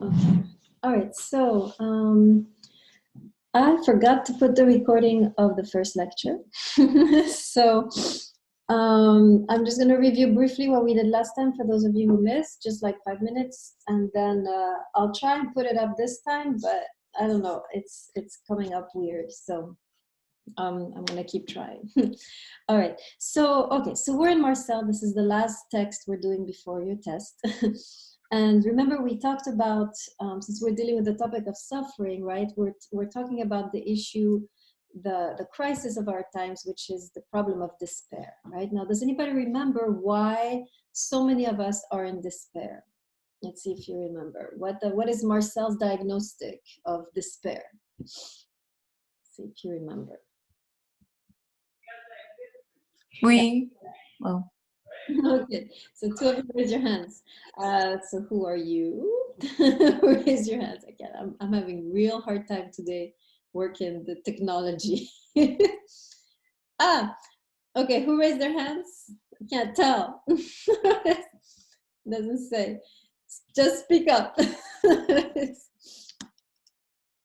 Okay. All right. So I forgot to put the recording of the first lecture. So I'm just going to review briefly what we did last time for those of you who missed, just like 5 minutes. And then I'll try and put it up this time, but I don't know. It's coming up weird. So I'm going to keep trying. All right. So, okay. So we're in Marcel. This is the last text we're doing before your test. And remember, we talked about, since we're dealing with the topic of suffering, right? We're talking about the issue, the crisis of our times, which is the problem of despair, right? Now, does anybody remember why so many of us are in despair? Let's see if you remember. What is Marcel's diagnostic of despair? Let's see if you remember. Well. Okay, so two of you raise your hands. So who are you? Raise your hands again. I'm having real hard time today working the technology. Okay, who raised their hands? I can't tell. Doesn't say. Just speak up.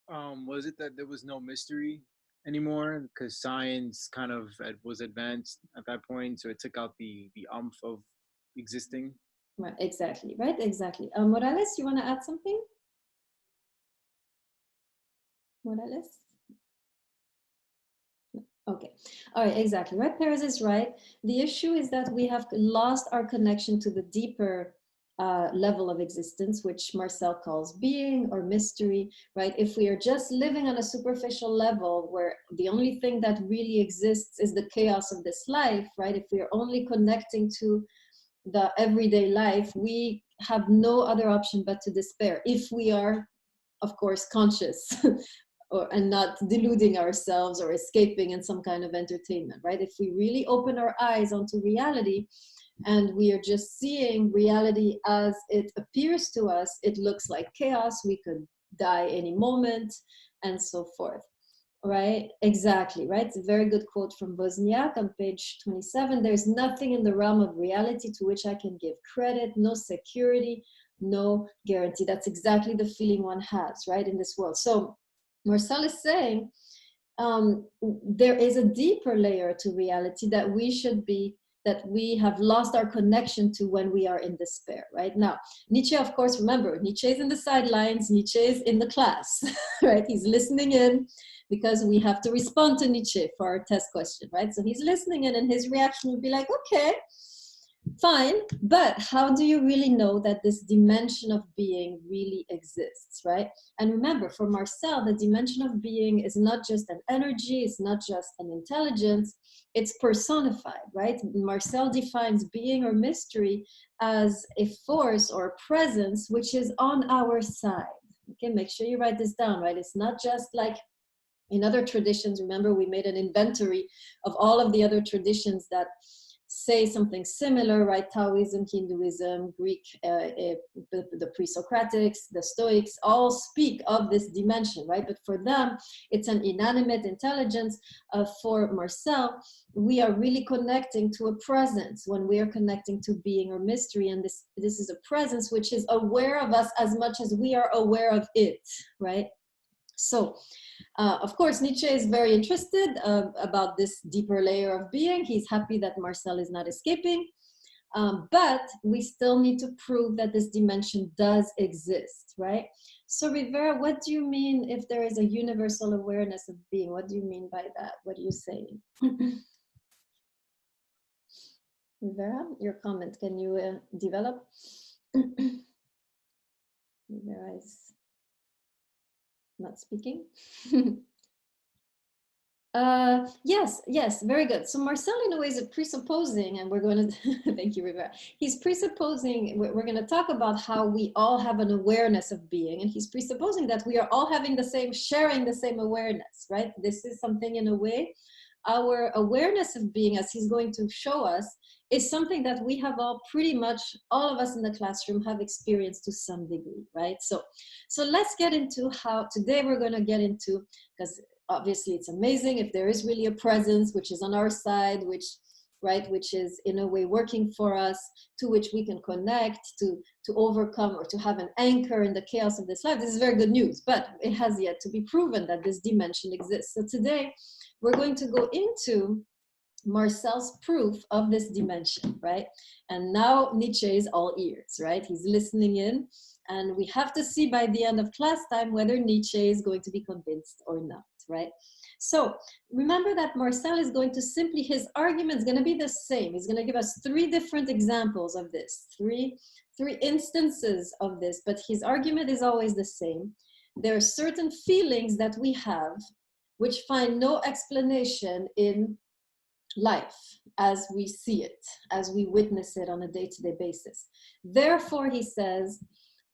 Was it that there was no mystery anymore because science kind of was advanced at that point, so it took out the umph of existing? Right, exactly, right? Exactly. Morales, you want to add something? Morales? Okay. All right, exactly. Right, Perez is right. The issue is that we have lost our connection to the deeper level of existence, which Marcel calls being or mystery, right? If we are just living on a superficial level where the only thing that really exists is the chaos of this life, right? If we are only connecting to the everyday life, we have no other option but to despair if we are, of course, conscious and not deluding ourselves or escaping in some kind of entertainment, right? If we really open our eyes onto reality and we are just seeing reality as it appears to us, it looks like chaos, we could die any moment, and so forth. Right, exactly, right? It's a very good quote from Wozniak on page 27. There's nothing in the realm of reality to which I can give credit, no security, no guarantee. That's exactly the feeling one has, right, in this world. So Marcel is saying there is a deeper layer to reality that we have lost our connection to when we are in despair, right? Now, Nietzsche, of course, remember, Nietzsche is in the sidelines, Nietzsche is in the class, right? He's listening in because we have to respond to Nietzsche for our test question, right? So he's listening in and his reaction would be like, okay, fine, but how do you really know that this dimension of being really exists, right? And remember, for Marcel, the dimension of being is not just an energy, it's not just an intelligence, it's personified, right? Marcel defines being or mystery as a force or presence which is on our side. Okay, make sure you write this down, right? It's not just like in other traditions. Remember, we made an inventory of all of the other traditions that say something similar, right? Taoism, Hinduism, Greek, the pre-Socratics, the Stoics, all speak of this dimension, right? But for them, it's an inanimate intelligence. For Marcel, we are really connecting to a presence when we are connecting to being or mystery. And this is a presence which is aware of us as much as we are aware of it, right? So, of course, Nietzsche is very interested about this deeper layer of being. He's happy that Marcel is not escaping. But we still need to prove that this dimension does exist, right? So Rivera, what do you mean if there is a universal awareness of being? What do you mean by that? What are you saying? Rivera, your comment, can you develop? Rivera is not speaking. Yes, very good. So Marcel, in a way, is presupposing, and we're going to, thank you, Rivera. He's presupposing, we're going to talk about how we all have an awareness of being, and he's presupposing that we are all having the same, sharing the same awareness, right? This is something, in a way, our awareness of being, as he's going to show us, is something that we have all, pretty much all of us in the classroom have experienced to some degree, right? So let's get into how, today we're going to get into, because obviously it's amazing if there is really a presence which is on our side, which right? Which is in a way working for us, to which we can connect, to overcome or to have an anchor in the chaos of this life. This is very good news, but it has yet to be proven that this dimension exists. So today we're going to go into Marcel's proof of this dimension, right? And now Nietzsche is all ears, right? He's listening in, and we have to see by the end of class time whether Nietzsche is going to be convinced or not, right? So remember that Marcel is going to simply, his argument is going to be the same. He's going to give us 3 different examples of this, three instances of this, but his argument is always the same. There are certain feelings that we have which find no explanation in life as we see it, as we witness it on a day-to-day basis. Therefore, he says,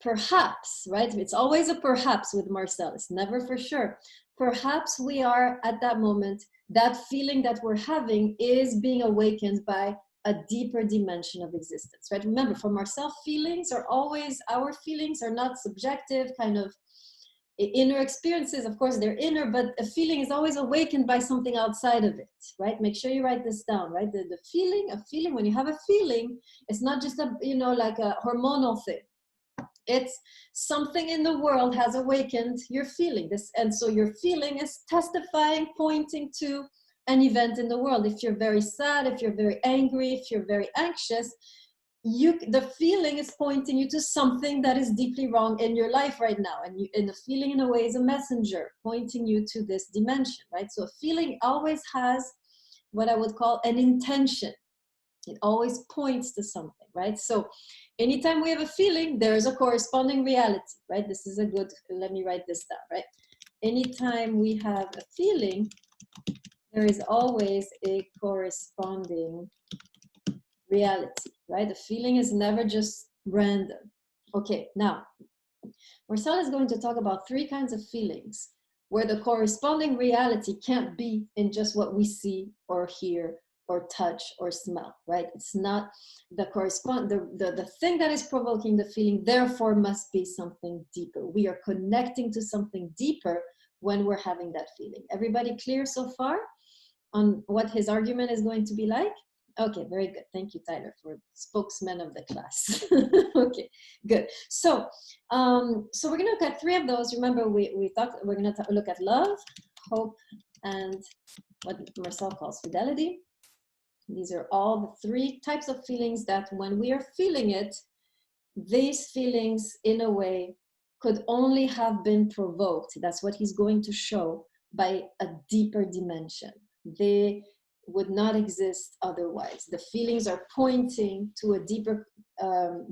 perhaps, right? It's always a perhaps with Marcel. It's never for sure. Perhaps we are at that moment, that feeling that we're having is being awakened by a deeper dimension of existence, right? Remember, for Marcel, feelings are always, our feelings are not subjective, kind of inner experiences. Of course, they're inner, but a feeling is always awakened by something outside of it, right? Make sure you write this down, right? A feeling, when you have a feeling, it's not just a, like a hormonal thing. It's something in the world has awakened your feeling. And so your feeling is testifying, pointing to an event in the world. If you're very sad, if you're very angry, if you're very anxious, the feeling is pointing you to something that is deeply wrong in your life right now. And the feeling, in a way, is a messenger pointing you to this dimension, right? So a feeling always has what I would call an intention. It always points to something, right? So anytime we have a feeling, there's a corresponding reality, right? This is a good, let me write this down, right? Anytime we have a feeling, there is always a corresponding reality, right? The feeling is never just random. Okay, now, Marcel is going to talk about 3 kinds of feelings where the corresponding reality can't be in just what we see or hear or touch or smell, right? It's not the the thing that is provoking the feeling, therefore must be something deeper. We are connecting to something deeper when we're having that feeling. Everybody clear so far on what his argument is going to be like? Okay, very good. Thank you, Tyler, for spokesman of the class. Okay, good. So, so we're going to look at 3 of those. Remember, we thought we're going to look at love, hope, and what Marcel calls fidelity. These are all the 3 types of feelings that when we are feeling it, these feelings, in a way, could only have been provoked. That's what he's going to show, by a deeper dimension. They would not exist otherwise. The feelings are pointing to a deeper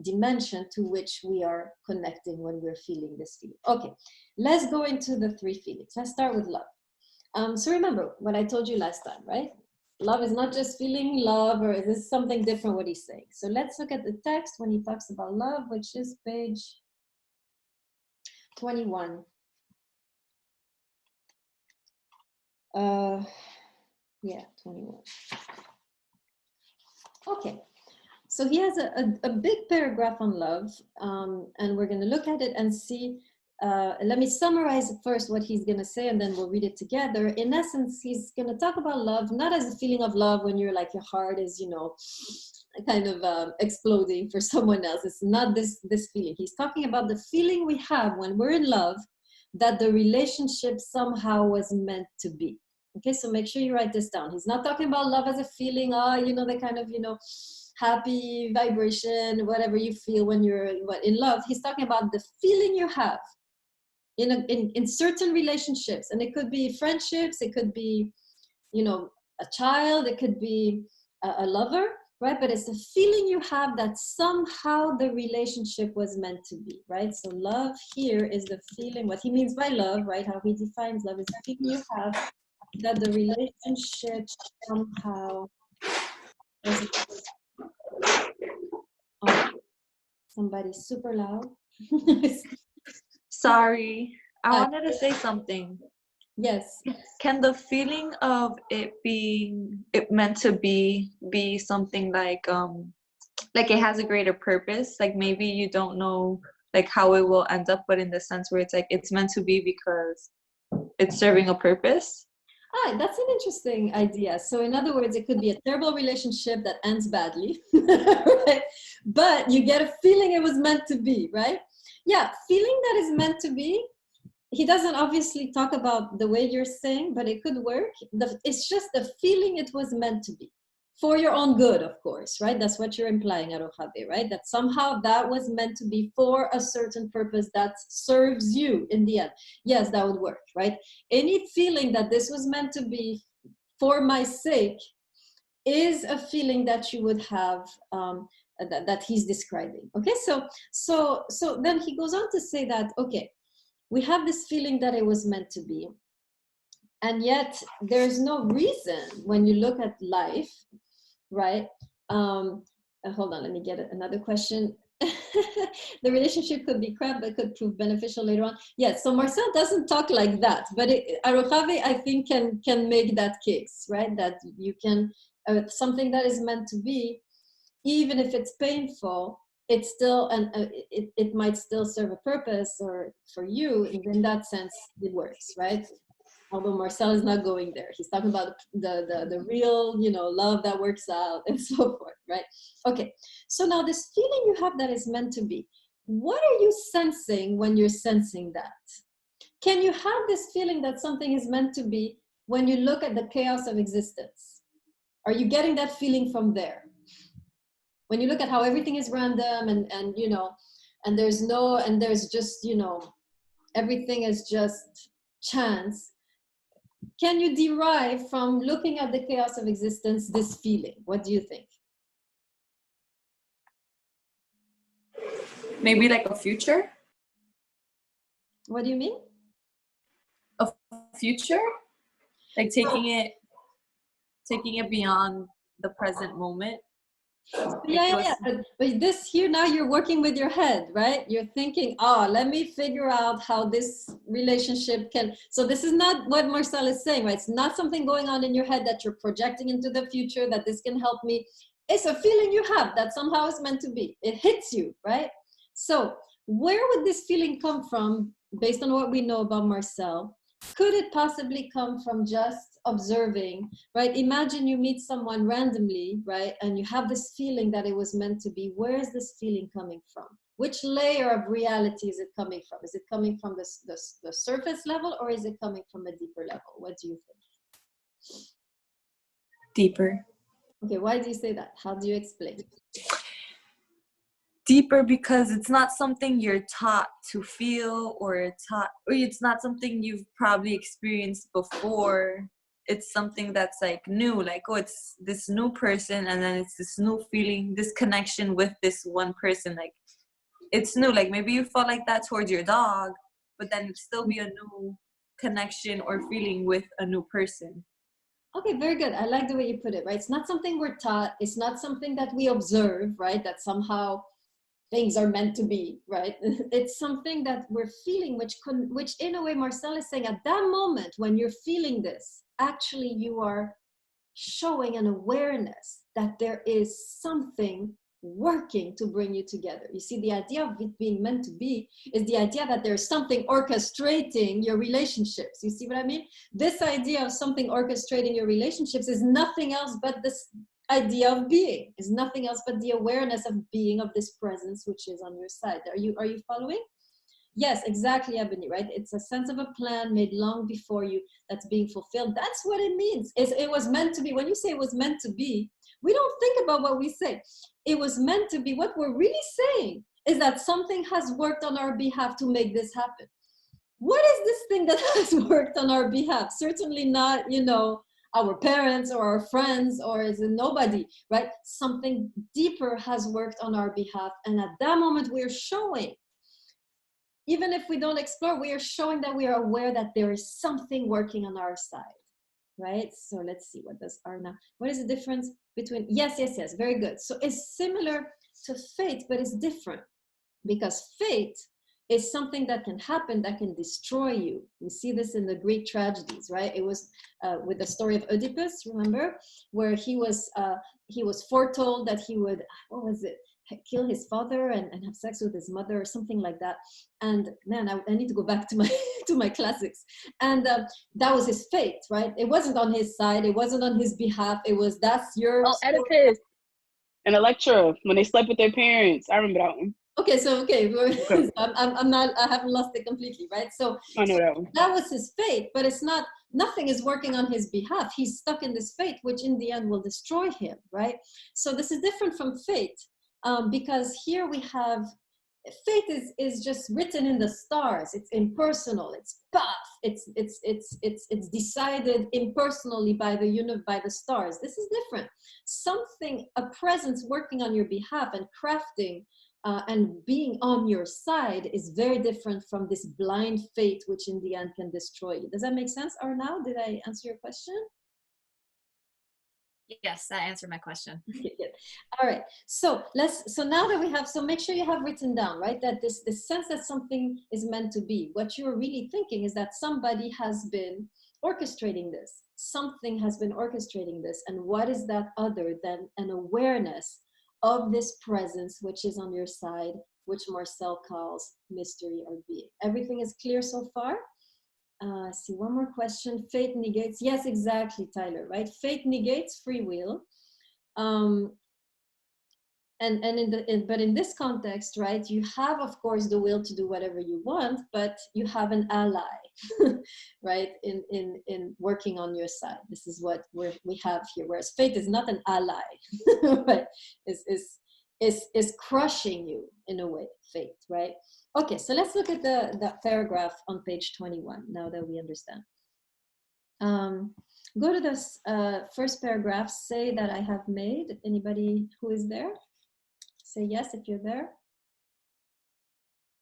dimension to which we are connecting when we're feeling this feeling. Okay, let's go into the 3 feelings. Let's start with love. So remember what I told you last time, right? Love is not just feeling love, or is this something different what he's saying? So let's look at the text when he talks about love, which is page 21. Yeah, 21. Okay, so he has a big paragraph on love, and we're going to look at it and see. Let me summarize first what he's going to say, and then we'll read it together. In essence, he's going to talk about love, not as a feeling of love when you're like, your heart is, kind of exploding for someone else. It's not this feeling. He's talking about the feeling we have when we're in love, that the relationship somehow was meant to be. Okay, so make sure you write this down. He's not talking about love as a feeling, the kind of, happy vibration, whatever you feel when you're in love. He's talking about the feeling you have in certain relationships. And it could be friendships, it could be, a child, it could be a lover, right? But it's the feeling you have that somehow the relationship was meant to be, right? So love here is the feeling, what he means by love, right? How he defines love is the feeling you have that the relationship somehow was. Oh, somebody's super loud. Sorry, I wanted to say something. Yes. Can the feeling of it meant to be something like it has a greater purpose? Like maybe you don't know like how it will end up, but in the sense where it's like it's meant to be because it's serving a purpose? Ah, that's an interesting idea. So in other words, it could be a terrible relationship that ends badly, right? But you get a feeling it was meant to be, right? Yeah, feeling that is meant to be. He doesn't obviously talk about the way you're saying, but it could work. It's just the feeling it was meant to be. For your own good, of course, right? That's what you're implying, Arojabe, right? That somehow that was meant to be for a certain purpose that serves you in the end. Yes, that would work, right? Any feeling that this was meant to be for my sake is a feeling that you would have, that he's describing. Okay, so then he goes on to say that, okay, we have this feeling that it was meant to be, and yet there's no reason when you look at life, right? Hold on, let me get another question. The relationship could be crap, but could prove beneficial later on. Yes, so Marcel doesn't talk like that, but Arojave, I think, can make that case, right? That you can, something that is meant to be, even if it's painful, it's still, and it might still serve a purpose, or for you, in that sense, it works, right? Although Marcel is not going there. He's talking about the real, love that works out and so forth, right? Okay, so now this feeling you have that is meant to be, what are you sensing when you're sensing that? Can you have this feeling that something is meant to be when you look at the chaos of existence? Are you getting that feeling from there? When you look at how everything is random and there's just, everything is just chance, can you derive from looking at the chaos of existence this feeling? What do you think? Maybe like a future? What do you mean? A future? Like taking it beyond the present moment. Yeah. But this here, now you're working with your head, right? You're thinking, oh, let me figure out how this relationship can. So this is not what Marcel is saying, right? It's not something going on in your head that you're projecting into the future, that this can help me. It's a feeling you have that somehow is meant to be. It hits you, right? So where would this feeling come from based on what we know about Marcel? Could it possibly come from just observing, right? Imagine you meet someone randomly, right? And you have this feeling that it was meant to be. Where is this feeling coming from? Which layer of reality is it coming from? Is it coming from the surface level, or is it coming from a deeper level? What do you think? Deeper. Okay, why do you say that? How do you explain? Deeper because it's not something you're taught to feel, or it's not something you've probably experienced before. It's something that's like new, like, oh, it's this new person, and then it's this new feeling, this connection with this one person. Like, it's new. Like, maybe you felt like that towards your dog, but then it'd still be a new connection or feeling with a new person. Okay, very good. I like the way you put it, right? It's not something we're taught. It's not something that we observe, right? That somehow things are meant to be, right? It's something that we're feeling, which in a way, Marcel is saying, at that moment when you're feeling this, actually you are showing an awareness that there is something working to bring you together. You see, the idea of it being meant to be is the idea that there's something orchestrating your relationships. You see what I mean? This idea of something orchestrating your relationships is nothing else but this idea of being, is nothing else but the awareness of being, of this presence which is on your side. Are you following? Yes, exactly, Ebony, right? It's a sense of a plan made long before you that's being fulfilled. That's what it means. It was meant to be. When you say it was meant to be, we don't think about what we say. It was meant to be. What we're really saying is that something has worked on our behalf to make this happen. What is this thing that has worked on our behalf? Certainly not, our parents or our friends, or is it nobody, right? Something deeper has worked on our behalf. And at that moment, we're showing, even if we don't explore, we are showing that we are aware that there is something working on our side, right? So let's see, what does Arna, what is the difference between, yes, very good. So it's similar to fate, but it's different, because fate is something that can happen, that can destroy you. We see this in the Greek tragedies, right? It was with the story of Oedipus, remember, where he was foretold that he would, what was it? Kill his father and have sex with his mother, or something like that. And man, I need to go back to my to my classics. And that was his fate, right? It wasn't on his side. It wasn't on his behalf. It was, that's your Oh, story. Oedipus and Electra when they slept with their parents. I remember that one. Okay, so okay, Okay. I'm not, I haven't lost it completely, right? So I know that one. that was his fate, but it's not, nothing is working on his behalf. He's stuck in this fate, which in the end will destroy him, right? So this is different from fate, because here we have, fate is just written in the stars. It's impersonal. It's path. It's decided impersonally by the stars. This is different. Something, a presence working on your behalf and crafting and being on your side is very different from this blind fate, which in the end can destroy you. Does that make sense? Or now, did I answer your question? Yes, that answered my question. Okay, good. All right. So now that we have, so make sure you have written down, right, that this sense that something is meant to be. What you're really thinking is that somebody has been orchestrating this. Something has been orchestrating this. And what is that other than an awareness of this presence, which is on your side, which Marcel calls mystery or being? Everything is clear so far? See, one more question. Fate negates, yes, exactly, Tyler, right? Fate negates free will. And but in this context, right, you have, of course, the will to do whatever you want, but you have an ally, right, in working on your side. This is what we have here, whereas fate is not an ally, right? Is crushing you in a way, fate, right? Okay, so let's look at the paragraph on page 21, now that we understand. Go to this first paragraph, say that I have made. Anybody who is there? Say yes if you're there.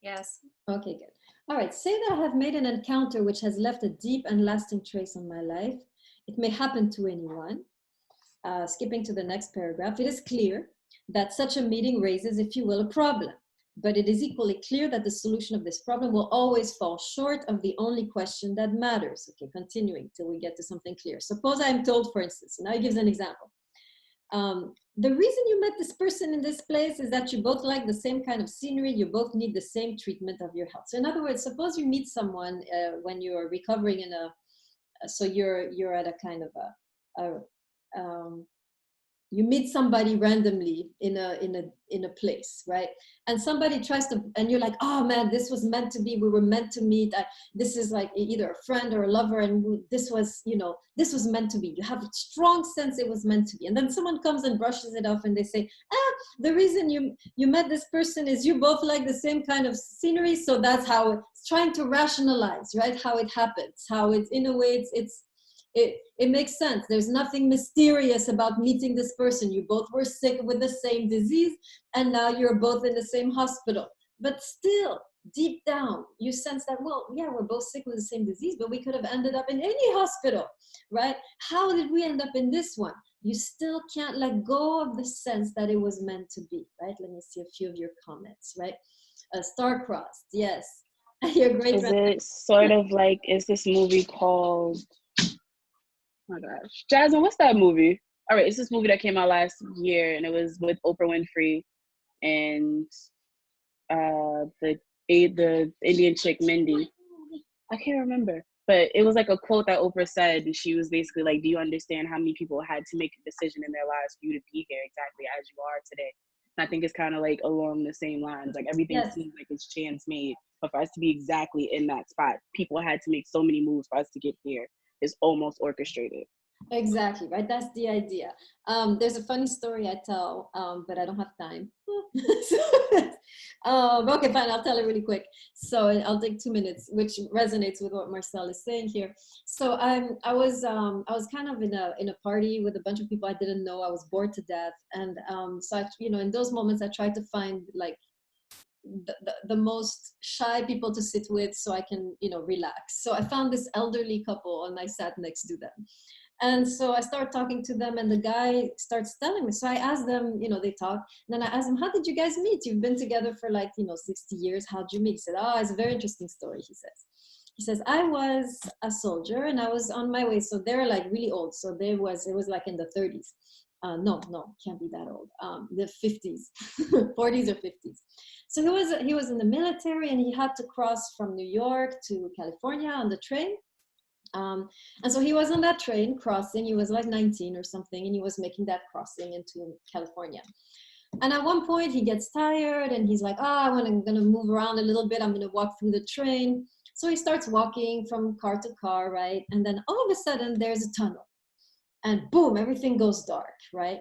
Yes. Okay, good. All right, say that I have made an encounter which has left a deep and lasting trace on my life. It may happen to anyone. Skipping to the next paragraph, it is clear that such a meeting raises, if you will, a problem. But it is equally clear that the solution of this problem will always fall short of the only question that matters. Okay, continuing till we get to something clear. Suppose I am told, for instance, now he gives an example. The reason you met this person in this place is that you both like the same kind of scenery, you both need the same treatment of your health. So in other words, suppose you meet someone when you're recovering in so you're at a kind of you meet somebody randomly in a place, right? And somebody tries to, and you're like, oh man, this was meant to be. We were meant to meet. This is like either a friend or a lover, and this was, this was meant to be. You have a strong sense it was meant to be. And then someone comes and brushes it off, and they say, the reason you met this person is you both like the same kind of scenery, so that's how it's trying to rationalize, right? How it happens, how it's in a way it makes sense. There's nothing mysterious about meeting this person. You both were sick with the same disease, and now you're both in the same hospital. But still, deep down, you sense that, well, yeah, we're both sick with the same disease, but we could have ended up in any hospital, right? How did we end up in this one? You still can't let go of the sense that it was meant to be, right? Let me see a few of your comments, right? Star-crossed, yes. You're great. Is it sort of like, is this movie called... Oh my gosh, Jasmine, what's that movie? All right, it's this movie that came out last year, and it was with Oprah Winfrey and the Indian chick Mindy. I can't remember, but it was like a quote that Oprah said, and she was basically like, "Do you understand how many people had to make a decision in their lives for you to be here exactly as you are today?" And I think it's kind of like along the same lines. Like everything seems like it's chance made, but for us to be exactly in that spot, people had to make so many moves for us to get here. Is almost orchestrated. Exactly, right? That's the idea. There's a funny story I tell, but I don't have time. Okay, fine, I'll tell it really quick. So I'll take 2 minutes, which resonates with what Marcel is saying here. So I was kind of in a party with a bunch of people I didn't know. I was bored to death, and so I, in those moments I tried to find like the most shy people to sit with so I can, relax. So I found this elderly couple and I sat next to them. And so I start talking to them and the guy starts telling me. So I asked them, they talk. And then I asked them, how did you guys meet? You've been together for 60 years. How'd you meet? He said, it's a very interesting story, he says. He says, I was a soldier and I was on my way. So they're like really old. So it was like in the 30s. No, can't be that old. The 50s, 40s or 50s. So he was in the military, and he had to cross from New York to California on the train. And so he was on that train crossing. He was like 19 or something, and he was making that crossing into California. And at one point he gets tired, and he's like, I'm gonna move around a little bit. I'm gonna walk through the train. So he starts walking from car to car, right? And then all of a sudden there's a tunnel, and boom, everything goes dark, right?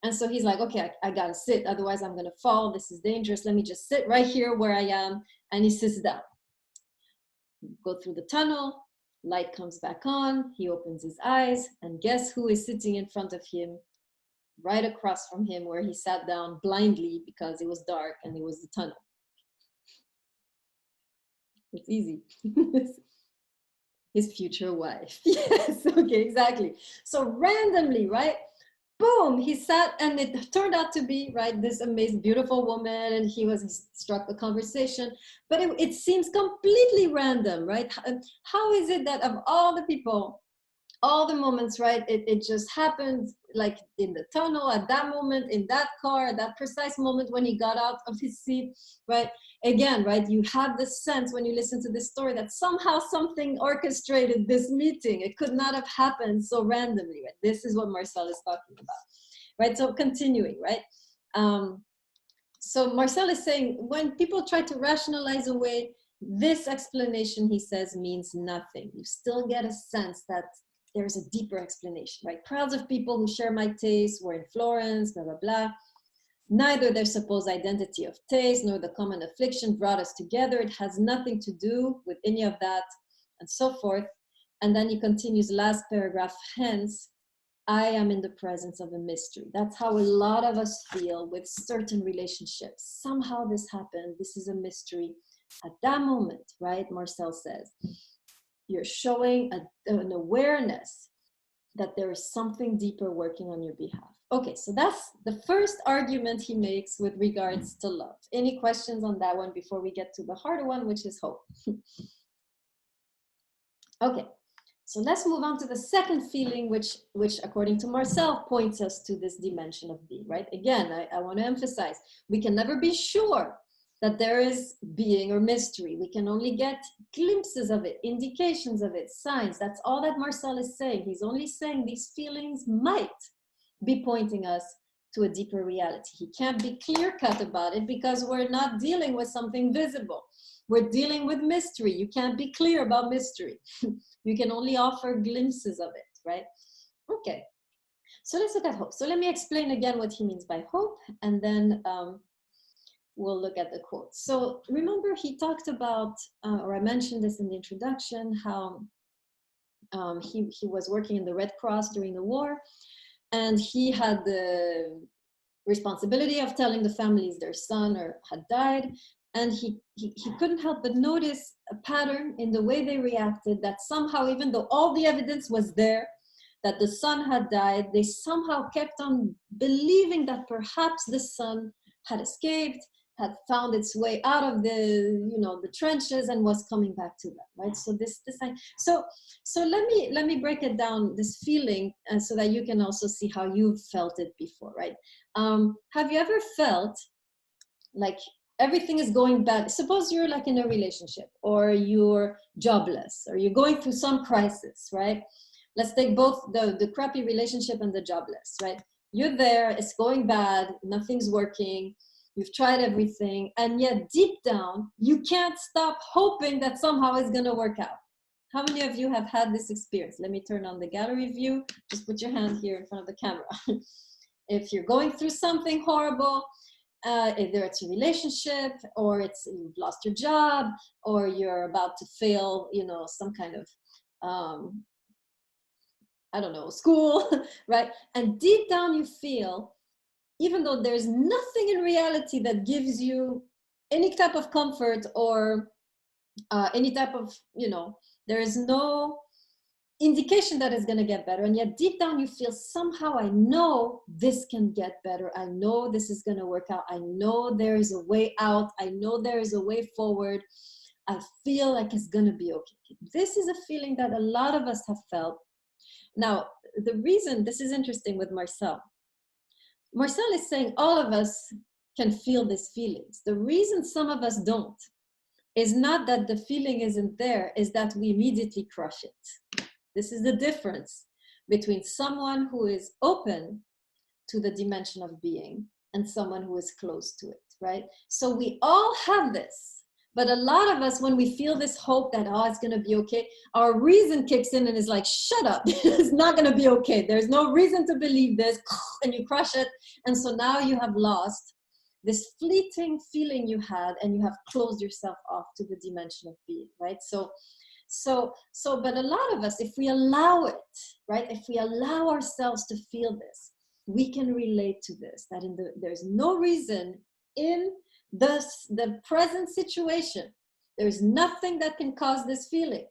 And so he's like, okay, I gotta sit, otherwise I'm gonna fall. This is dangerous. Let me just sit right here where I am. And he sits down. Go through the tunnel, light comes back on, he opens his eyes, and guess who is sitting in front of him, right across from him where he sat down blindly because it was dark and it was the tunnel. It's easy. His future wife. Yes, okay, exactly. So randomly, right? Boom, he sat, and it turned out to be, right, this amazing, beautiful woman, and he struck a conversation, but it seems completely random, right? How is it that of all the people, all the moments, right, it just happened, like in the tunnel, at that moment, in that car, at that precise moment when he got out of his seat, right? Again, right, you have the sense when you listen to this story that somehow something orchestrated this meeting. It could not have happened so randomly, right? This is what Marcel is talking about, right? So continuing, right? So Marcel is saying, when people try to rationalize away this explanation, he says, means nothing. You still get a sense that there's a deeper explanation, right? Crowds of people who share my taste were in Florence, blah, blah, blah. Neither their supposed identity of taste nor the common affliction brought us together. It has nothing to do with any of that, and so forth. And then he continues, last paragraph, hence, I am in the presence of a mystery. That's how a lot of us feel with certain relationships. Somehow this happened. This is a mystery. At that moment, right, Marcel says, you're showing an awareness that there is something deeper working on your behalf. Okay, so that's the first argument he makes with regards to love. Any questions on that one before we get to the harder one, which is hope? Okay, so let's move on to the second feeling, which according to Marcel points us to this dimension of being, right? Again, I want to emphasize, we can never be sure that there is being or mystery. We can only get glimpses of it, indications of it, signs. That's all that Marcel is saying. He's only saying these feelings might be pointing us to a deeper reality. He can't be clear-cut about it because we're not dealing with something visible. We're dealing with mystery. You can't be clear about mystery. You can only offer glimpses of it, right? Okay, so let's look at hope. So let me explain again what he means by hope, and then we'll look at the quotes. So remember, he talked about, or I mentioned this in the introduction, how he was working in the Red Cross during the war, and he had the responsibility of telling the families their son had died, and he couldn't help but notice a pattern in the way they reacted, that somehow, even though all the evidence was there, that the son had died, they somehow kept on believing that perhaps the son had escaped, had found its way out of the trenches and was coming back to them, right? So so let me break it down, this feeling, so that you can also see how you've felt it before, right? Have you ever felt like everything is going bad? Suppose you're like in a relationship, or you're jobless, or you're going through some crisis, right? Let's take both the crappy relationship and the jobless, right? You're there, it's going bad, nothing's working, you've tried everything, and yet deep down, you can't stop hoping that somehow it's gonna work out. How many of you have had this experience? Let me turn on the gallery view. Just put your hand here in front of the camera. If you're going through something horrible, either it's a relationship, or you've lost your job, or you're about to fail, some kind of, I don't know, school, right? And deep down you feel, even though there's nothing in reality that gives you any type of comfort, or any type of, there is no indication that it's going to get better, and yet deep down you feel, somehow I know this can get better, I know this is going to work out, I know there is a way out, I know there is a way forward, I feel like it's going to be okay. This is a feeling that a lot of us have felt. Now, the reason, this is interesting with Marcel, Marcel is saying all of us can feel these feelings. The reason some of us don't is not that the feeling isn't there, is that we immediately crush it. This is the difference between someone who is open to the dimension of being and someone who is close to it, right? So we all have this, but a lot of us, when we feel this hope that, oh, it's gonna be okay, our reason kicks in and is like, shut up, it's not gonna be okay. There's no reason to believe this, and you crush it. And so now you have lost this fleeting feeling you had, and you have closed yourself off to the dimension of being, right? But a lot of us, if we allow it, right? If we allow ourselves to feel this, we can relate to this, that there's no reason in the present situation, there's nothing that can cause this feeling,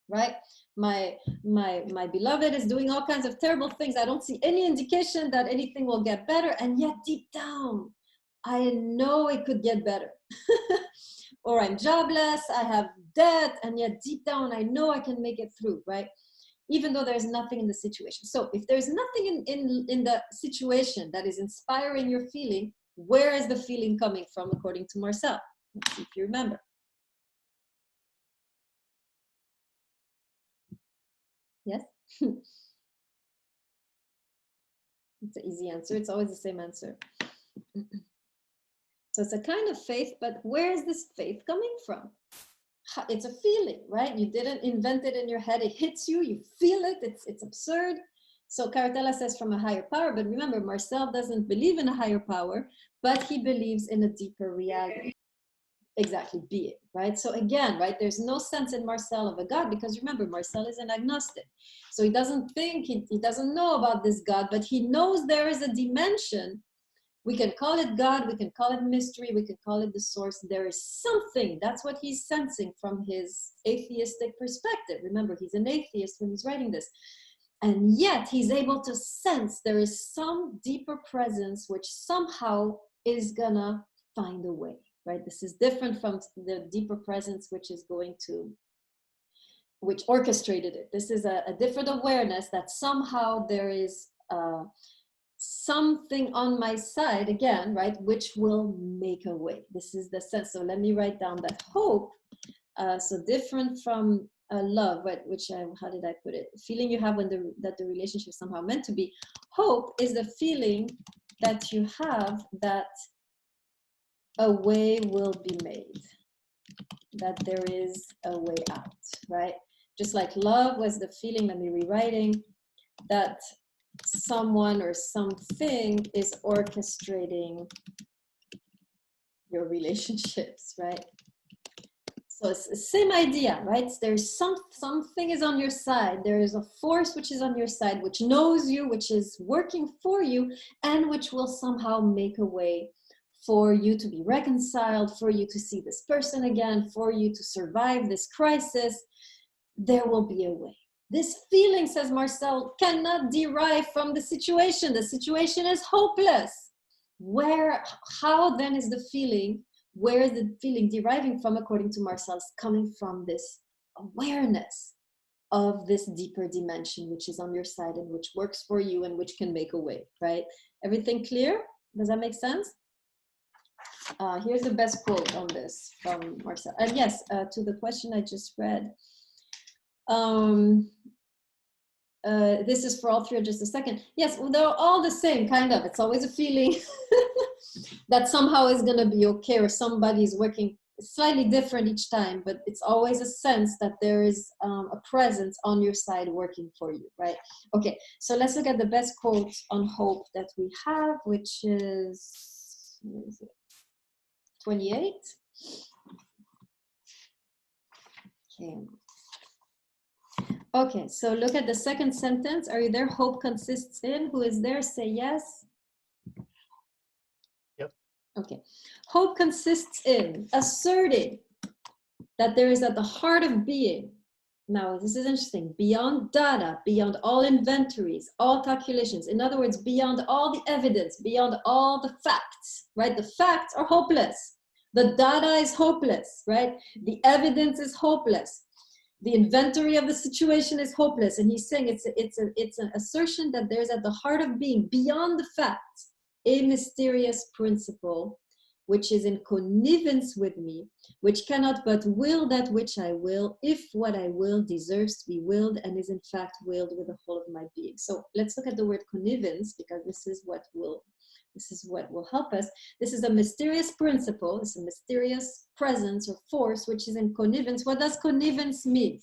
right? My beloved is doing all kinds of terrible things. I don't see any indication that anything will get better. And yet deep down, I know it could get better. Or I'm jobless, I have debt, and yet deep down, I know I can make it through, right? Even though there's nothing in the situation. So if there's nothing in the situation that is inspiring your feeling, where is the feeling coming from, according to Marcel? Let's see if you remember. Yes? It's an easy answer. It's always the same answer. So it's a kind of faith, but where is this faith coming from? It's a feeling, right? You didn't invent it in your head. It hits you, you feel it, it's absurd. So Cartella says from a higher power, but remember, Marcel doesn't believe in a higher power, but he believes in a deeper reality. Exactly, being, right? So again, right, there's no sense in Marcel of a God, because remember, Marcel is an agnostic. So he doesn't think, he doesn't know about this God, but he knows there is a dimension. We can call it God, we can call it mystery, we can call it the source. There is something, that's what he's sensing from his atheistic perspective. Remember, he's an atheist when he's writing this. And yet he's able to sense there is some deeper presence which somehow is gonna find a way, right? This is different from the deeper presence which orchestrated it. This is a different awareness that somehow there is something on my side, again, right, which will make a way. This is the sense. So let me write down that hope. So different from love, right, how did I put it? Feeling you have that the relationship is somehow meant to be. Hope is the feeling that you have that a way will be made, that there is a way out, right? Just like love was the feeling, let me rewriting, that someone or something is orchestrating your relationships, right? So it's the same idea, right? There's something is on your side. There is a force which is on your side, which knows you, which is working for you, and which will somehow make a way for you to be reconciled, for you to see this person again, for you to survive this crisis. There will be a way. This feeling, says Marcel, cannot derive from the situation. The situation is hopeless. How then is the feeling, where is the feeling deriving from, according to Marcel, is coming from this awareness of this deeper dimension, which is on your side and which works for you and which can make a way, right? Everything clear? Does that make sense? Here's the best quote on this from Marcel. And yes, to the question I just read, this is for all three, just a second. Yes, well, they're all the same, kind of. It's always a feeling that somehow is going to be okay, or somebody's working. It's slightly different each time, but it's always a sense that there is a presence on your side working for you, right? Okay, so let's look at the best quote on hope that we have, which is, where is it? 28. Okay. Okay, so look at the second sentence. Are you there? Hope consists in. Who is there? Say yes. Yep. Okay. Hope consists in asserting that there is at the heart of being. Now, this is interesting. Beyond data, beyond all inventories, all calculations. In other words, beyond all the evidence, beyond all the facts, right? The facts are hopeless. The data is hopeless, right? The evidence is hopeless. The inventory of the situation is hopeless. And he's saying it's an assertion that there's at the heart of being, beyond the facts, a mysterious principle, which is in connivence with me, which cannot but will that which I will, if what I will deserves to be willed and is in fact willed with the whole of my being. So let's look at the word connivence, because this is what will help us. This is a mysterious principle, it's a mysterious presence or force which is in connivence. What does connivence mean?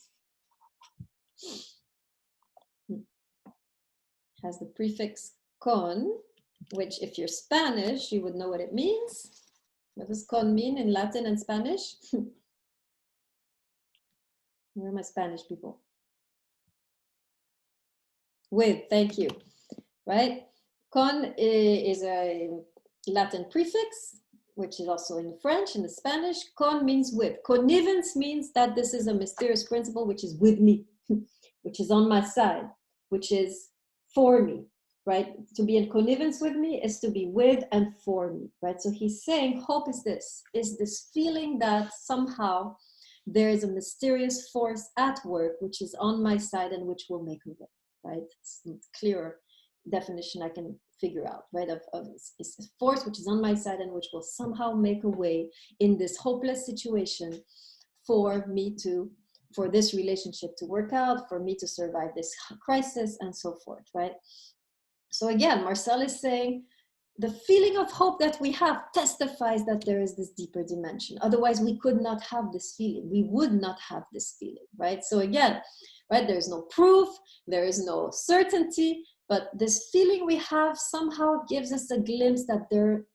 It has the prefix con, which if you're Spanish, you would know what it means. What does con mean in Latin and Spanish? Where are my Spanish people? With, thank you. Right? Con is a Latin prefix, which is also in French and the Spanish. Con means with. Connivence means that this is a mysterious principle which is with me, which is on my side, which is for me. Right? To be in connivence with me is to be with and for me, right? So he's saying hope is this feeling that somehow there is a mysterious force at work which is on my side and which will make a way, right? It's a clearer definition I can figure out, right? Of it's a force which is on my side and which will somehow make a way in this hopeless situation for this relationship to work out, for me to survive this crisis and so forth, right? So again, Marcel is saying the feeling of hope that we have testifies that there is this deeper dimension. Otherwise, we could not have this feeling. We would not have this feeling, right? So again, right, there's no proof, there is no certainty, but this feeling we have somehow gives us a glimpse that there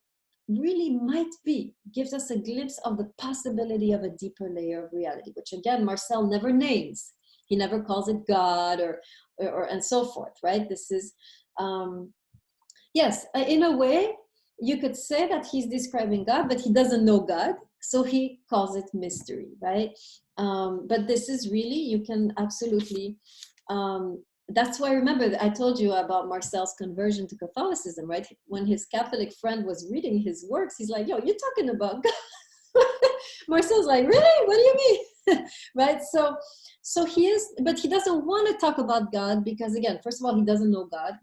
really might be, gives us a glimpse of the possibility of a deeper layer of reality, which again, Marcel never names. He never calls it God or and so forth, right? This is, yes, in a way, you could say that he's describing God, but he doesn't know God, so he calls it mystery, right? But this is really, you can absolutely, that's why, remember, I told you about Marcel's conversion to Catholicism, right? When his Catholic friend was reading his works, he's like, yo, you're talking about God. Marcel's like, really? What do you mean? Right? So he is, but he doesn't want to talk about God because, again, first of all, he doesn't know God.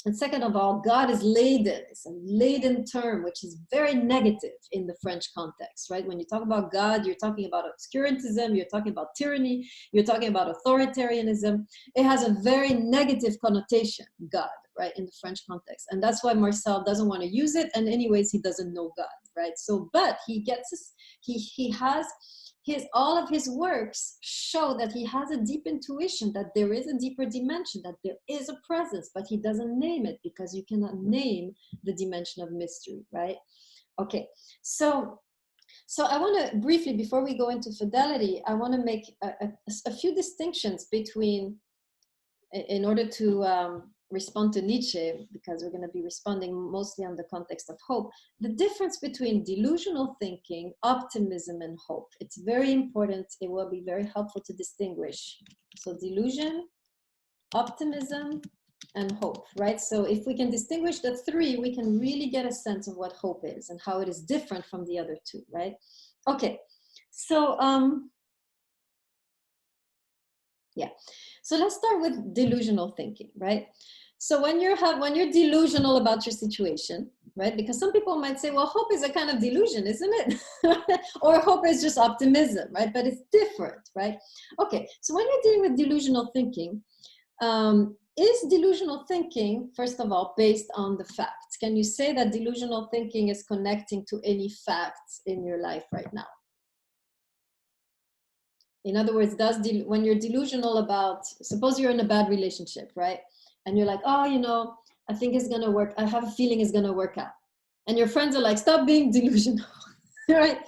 And second of all, God is laden. It's a laden term, which is very negative in the French context, right? When you talk about God, you're talking about obscurantism, you're talking about tyranny, you're talking about authoritarianism. It has a very negative connotation, God, right, in the French context. And that's why Marcel doesn't want to use it. And anyways, he doesn't know God, right? So, but he gets this, he has all of his works show that he has a deep intuition that there is a deeper dimension, that there is a presence, but he doesn't name it because you cannot name the dimension of mystery, right? Okay, so I want to briefly, before we go into fidelity, I want to make a few distinctions between, in order to respond to Nietzsche, because we're going to be responding mostly on the context of hope, the difference between delusional thinking, optimism, and hope. It's very important. It will be very helpful to distinguish. So delusion, optimism, and hope, right? So if we can distinguish the three, we can really get a sense of what hope is and how it is different from the other two, right? Okay, so yeah. So let's start with delusional thinking, right? So when you're delusional about your situation, right? Because some people might say, well, hope is a kind of delusion, isn't it? Or hope is just optimism, right? But it's different, right? Okay, so when you're dealing with delusional thinking, is delusional thinking, first of all, based on the facts? Can you say that delusional thinking is connecting to any facts in your life right now? In other words, when you're delusional about, suppose you're in a bad relationship, right? And you're like, oh, you know, I think it's going to work. I have a feeling it's going to work out. And your friends are like, stop being delusional, right?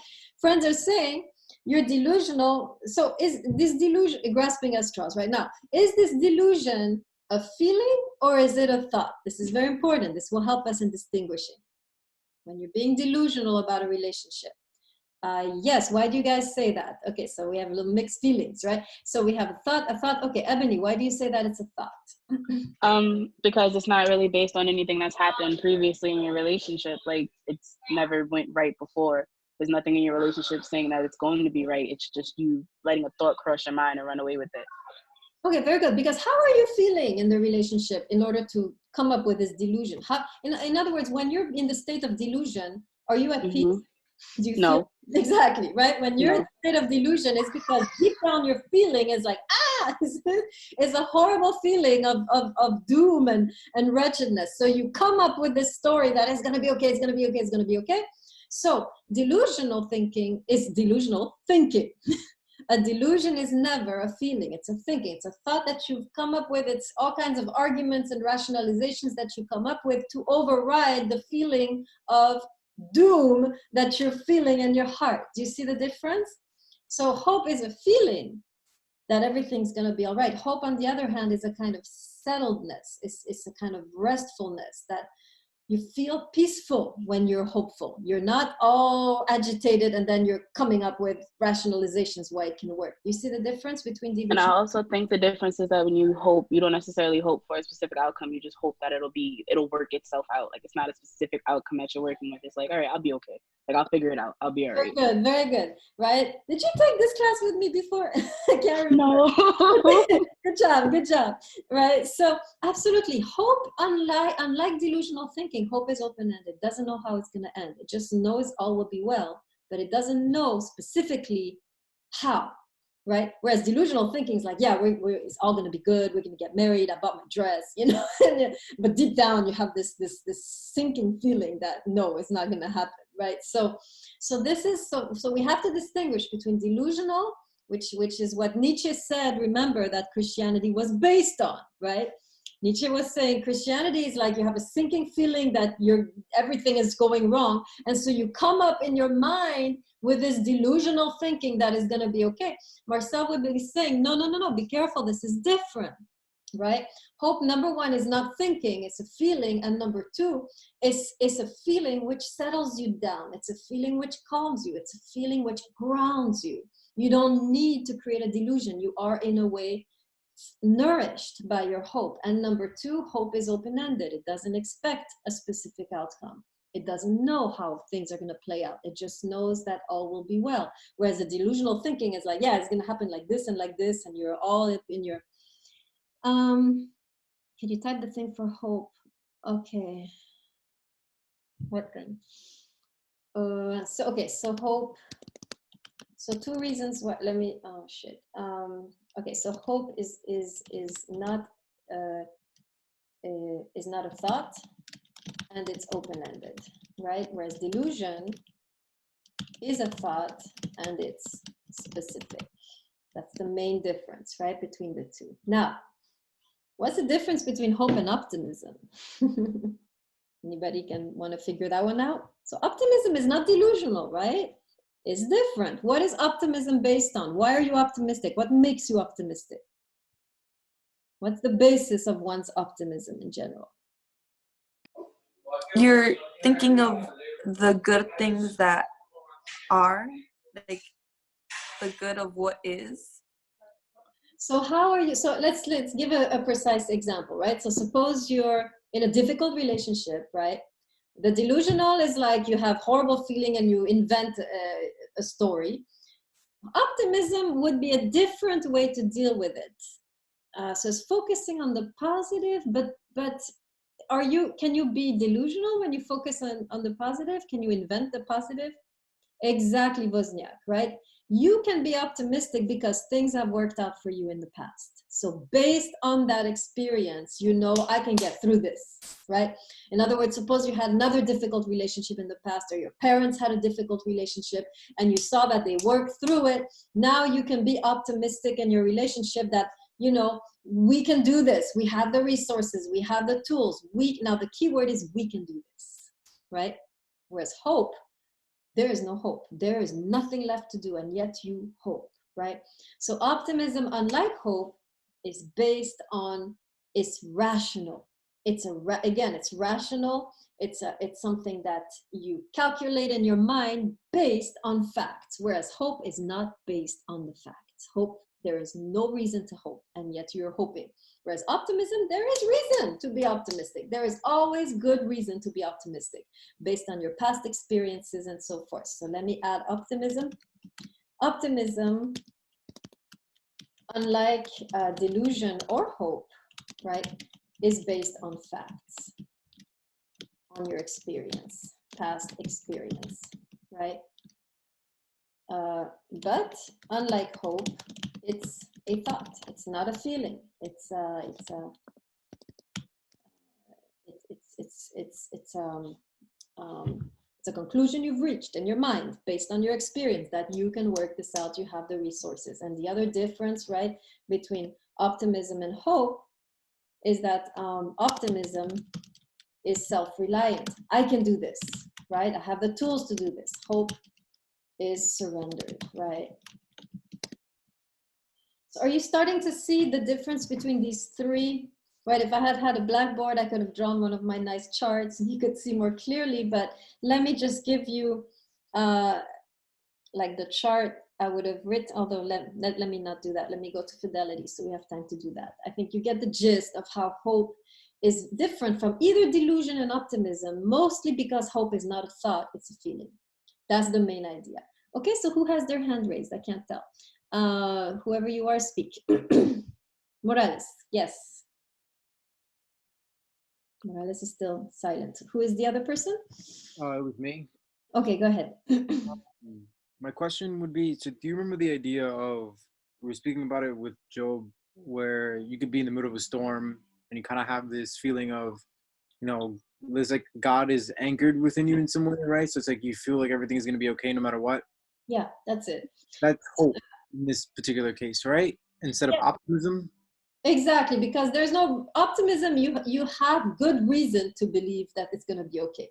Friends are saying, you're delusional. So is this delusion, grasping at straws right now, is this delusion a feeling or is it a thought? This is very important. This will help us in distinguishing. When you're being delusional about a relationship, yes, why do you guys say that? Okay, so we have a little mixed feelings, right? So we have a thought. Okay, Ebony, why do you say that it's a thought? Because it's not really based on anything that's happened previously in your relationship. Like, it's never went right before. There's nothing in your relationship saying that it's going to be right. It's just you letting a thought cross your mind and run away with it. Okay, very good. Because how are you feeling in the relationship in order to come up with this delusion? How, in other words, when you're in the state of delusion, are you at peace? Do you feel No. exactly right? When you're in No. a state of delusion, it's because deep down your feeling is like, is a horrible feeling of doom and wretchedness. So you come up with this story that is going to be okay, it's going to be okay, it's going to be okay. So delusional thinking is delusional thinking. A delusion is never a feeling, it's a thinking, it's a thought that you've come up with, it's all kinds of arguments and rationalizations that you come up with to override the feeling of doom that you're feeling in your heart. Do you see the difference? So hope is a feeling that everything's going to be all right. Hope, on the other hand, is a kind of settledness. It's a kind of restfulness that you feel peaceful when you're hopeful. You're not all agitated and then you're coming up with rationalizations why it can work. You see the difference between delusion? And I also think the difference is that when you hope, you don't necessarily hope for a specific outcome. You just hope that it'll work itself out. Like, it's not a specific outcome that you're working with. It's like, all right, I'll be okay. Like, I'll figure it out. I'll be all right. Very good, right? Did you take this class with me before? I can't remember. No. Good job, right? So absolutely, hope, unlike delusional thinking, hope is open-ended, doesn't know how it's going to end. It just knows all will be well, but it doesn't know specifically how, right? Whereas delusional thinking is like, yeah, it's all going to be good. We're going to get married. I bought my dress, you know. But deep down, you have this sinking feeling that no, it's not going to happen, right? So this is so we have to distinguish between delusional, which is what Nietzsche said. Remember that Christianity was based on, right? Nietzsche was saying Christianity is like you have a sinking feeling that everything is going wrong, and so you come up in your mind with this delusional thinking that is going to be okay. Marcel would be saying, no, be careful, this is different, right? Hope, number one, is not thinking, it's a feeling, and number two, it's a feeling which settles you down. It's a feeling which calms you. It's a feeling which grounds you. You don't need to create a delusion. You are, in a way, nourished by your hope. And number two, hope is open-ended. It doesn't expect a specific outcome. It doesn't know how things are going to play out. It just knows that all will be well. Whereas the delusional thinking is like, yeah, it's going to happen like this, and you're all in your... Can you type the thing for hope? Okay. What then? So hope. So two reasons why. Let me. Oh shit. Okay. So hope is not a thought, and it's open-ended, right? Whereas delusion is a thought and it's specific. That's the main difference, right, between the two. Now, what's the difference between hope and optimism? Anybody can want to figure that one out? So optimism is not delusional, right? It's different. What is optimism based on? Why are you optimistic? What makes you optimistic? What's the basis of one's optimism in general? You're thinking of the good things that are, like the good of what is. So how are you? So let's give a precise example, right? So suppose you're in a difficult relationship, right? The delusional is like you have horrible feeling and you invent a story. Optimism would be a different way to deal with it. So it's focusing on the positive, but can you be delusional when you focus on the positive? Can you invent the positive? Exactly, Wozniak, right? You can be optimistic because things have worked out for you in the past. So based on that experience, you know, I can get through this, right? In other words, suppose you had another difficult relationship in the past, or your parents had a difficult relationship and you saw that they worked through it. Now you can be optimistic in your relationship that, you know, we can do this. We have the resources, we have the tools. Now the key word is we can do this, right? Whereas hope, there is no hope. There is nothing left to do, and yet you hope, right? So optimism, unlike hope, is based on, it's rational. Again, it's rational. It's something that you calculate in your mind based on facts, whereas hope is not based on the facts. Hope, there is no reason to hope, and yet you're hoping. Whereas optimism, there is reason to be optimistic. There is always good reason to be optimistic based on your past experiences and so forth. So let me add optimism. Optimism unlike delusion or hope, right, is based on facts, on your experience, past experience, right? But unlike hope, it's a thought. It's not a feeling. It's a conclusion you've reached in your mind based on your experience that you can work this out. You have the resources. And the other difference, right, between optimism and hope is that optimism is self-reliant. I can do this, right? I have the tools to do this. Hope is surrendered, right? So are you starting to see the difference between these three? Right, if I had had a blackboard, I could have drawn one of my nice charts and you could see more clearly, but let me just give you like the chart I would have written, although let me not do that. Let me go to fidelity so we have time to do that. I think you get the gist of how hope is different from either delusion and optimism, mostly because hope is not a thought, it's a feeling. That's the main idea. Okay, so who has their hand raised? I can't tell. Whoever you are, speak. Morales, yes. Morales is still silent. Who is the other person? It was me. Okay, go ahead. My question would be, so do you remember the idea of, we were speaking about it with Job, where you could be in the middle of a storm and you kind of have this feeling of, you know, there's like God is anchored within you in some way, right? So it's like you feel like everything is going to be okay no matter what. Yeah, that's it. That's hope in this particular case, right? Instead of optimism. Exactly, because there's no optimism. You have good reason to believe that it's going to be okay.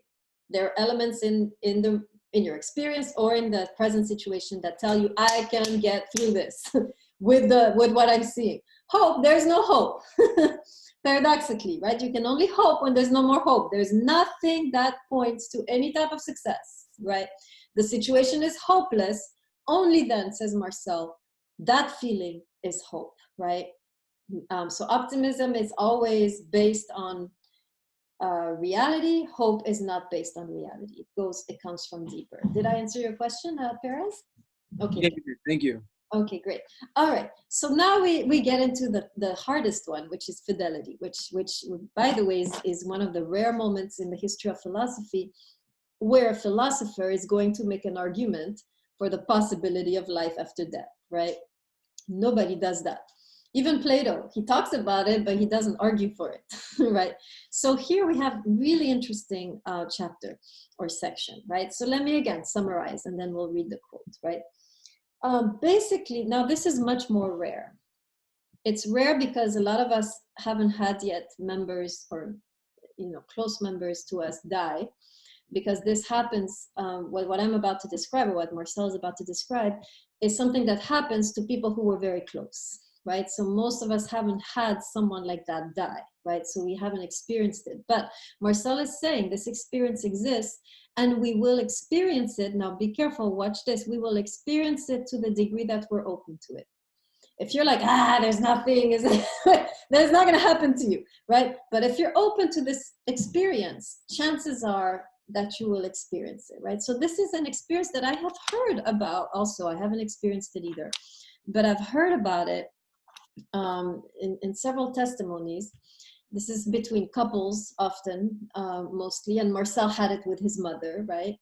There are elements in your experience or in the present situation that tell you I can get through this with what I'm seeing. Hope, there's no hope. Paradoxically, right? You can only hope when there's no more hope. There's nothing that points to any type of success, right? The situation is hopeless. Only then, says Marcel, that feeling is hope, right? So optimism is always based on reality. Hope is not based on reality. It comes from deeper. Did I answer your question, Perez? Okay. Thank you. Okay, great. All right. So now we get into the hardest one, which is fidelity, which by the way is one of the rare moments in the history of philosophy where a philosopher is going to make an argument for the possibility of life after death, right? Nobody does that. Even Plato, he talks about it, but he doesn't argue for it, right? So here we have really interesting chapter or section, right? So let me again summarize and then we'll read the quote, right? Basically, now this is much more rare. It's rare because a lot of us haven't had yet members or, close members to us die, because this happens, what I'm about to describe or what Marcel is about to describe is something that happens to people who were very close. Right? So most of us haven't had someone like that die, right? So we haven't experienced it. But Marcel is saying this experience exists and we will experience it. Now be careful, watch this. We will experience it to the degree that we're open to it. If you're like, there's nothing, that's not gonna happen to you, right? But if you're open to this experience, chances are that you will experience it, right? So this is an experience that I have heard about also. I haven't experienced it either, but I've heard about it in several testimonies. This is between couples often, mostly, and Marcel had it with his mother, right?